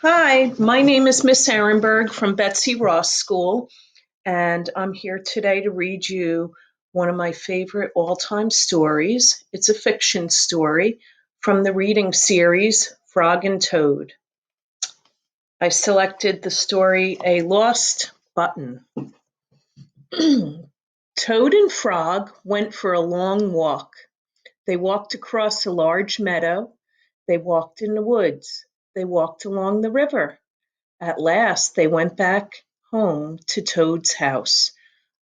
Hi, my name is Miss Ehrenberg from Betsy Ross School, and I'm here today to read you one of my favorite all-time stories. It's a fiction story from the reading series Frog and Toad. I selected the story A Lost Button. Toad and Frog went for a long walk. They walked across a large meadow. They walked in the woods. They walked along the river. At last they went back home to Toad's house.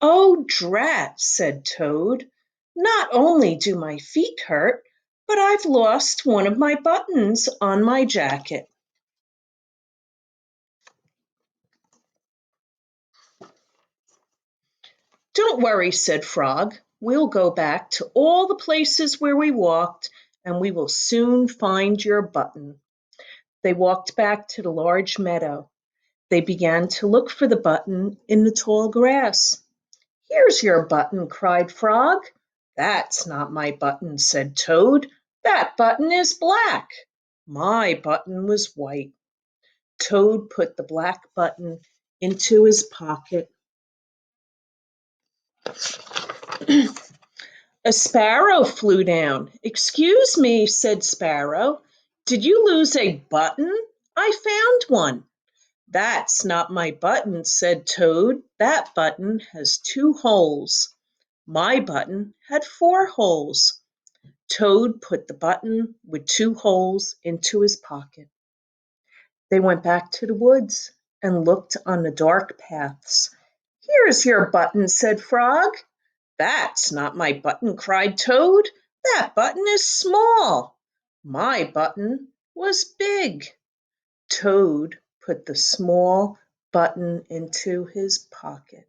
"Oh, drat!" said Toad. "Not only do my feet hurt, but I've lost one of my buttons on my jacket." "Don't worry," said Frog. "We'll go back to all the places where we walked, and we will soon find your button." They walked back to the large meadow. They began to look for the button in the tall grass. "Here's your button," cried Frog. "That's not my button," said Toad. "That button is black. My button was white." Toad put the black button into his pocket. A sparrow flew down. "Excuse me," said Sparrow. "Did you lose a button? I found one." "That's not my button," said Toad. "That button has 2 holes. My button had 4 holes." Toad put the button with 2 holes into his pocket. They went back to the woods and looked on the dark paths. "Here's your button," said Frog. "That's not my button," cried Toad. "That button is small. My button was big." Toad put the small button into his pocket.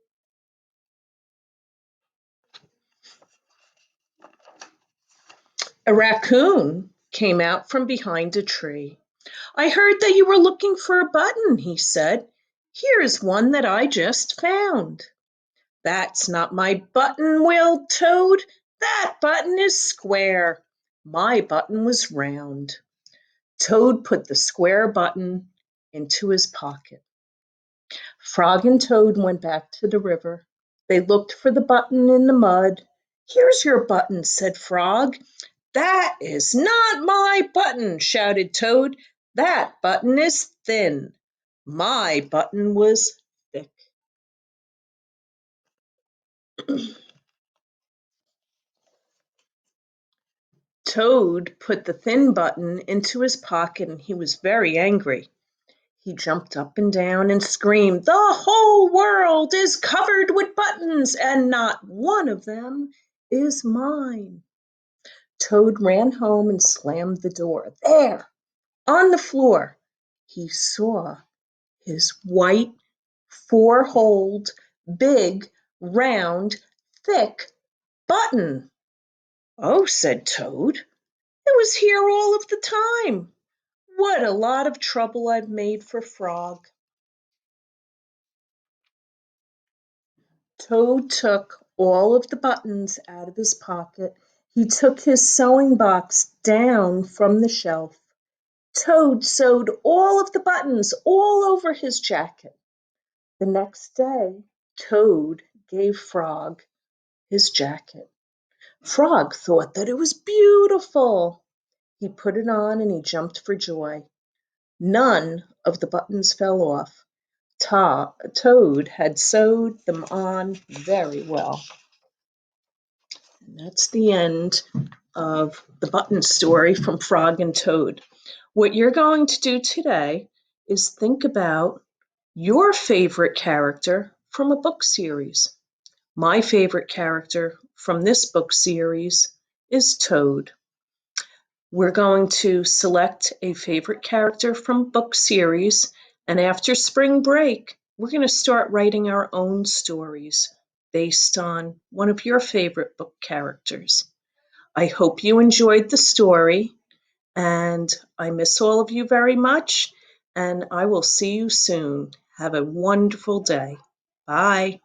A raccoon came out from behind a tree. "I heard that you were looking for a button," he said. "Here's one that I just found." "That's not my button," wailed Toad. "That button is square. My button was round." Toad put the square button into his pocket. Frog and Toad went back to the river. They looked for the button in the mud. "Here's your button," said Frog. "That is not my button," shouted Toad. "That button is thin. My button was thick." Toad put the thin button into his pocket and he was very angry. He jumped up and down and screamed, "The whole world is covered with buttons and not one of them is mine." Toad ran home and slammed the door. There, on the floor, he saw his white, 4-holed, big, round, thick button. "Oh," said Toad, "it was here all of the time. What a lot of trouble I've made for Frog." Toad took all of the buttons out of his pocket. He took his sewing box down from the shelf. Toad sewed all of the buttons all over his jacket. The next day, Toad gave Frog his jacket. Frog thought that it was beautiful. He put it on and he jumped for joy. None of the buttons fell off. Toad had sewed them on very well. And that's the end of the button story from Frog and Toad. What you're going to do today is think about your favorite character from a book series. My favorite character from this book series is Toad. We're going to select a favorite character from book series, and after spring break, we're going to start writing our own stories based on one of your favorite book characters. I hope you enjoyed the story, and I miss all of you very much, and I will see you soon. Have a wonderful day. Bye.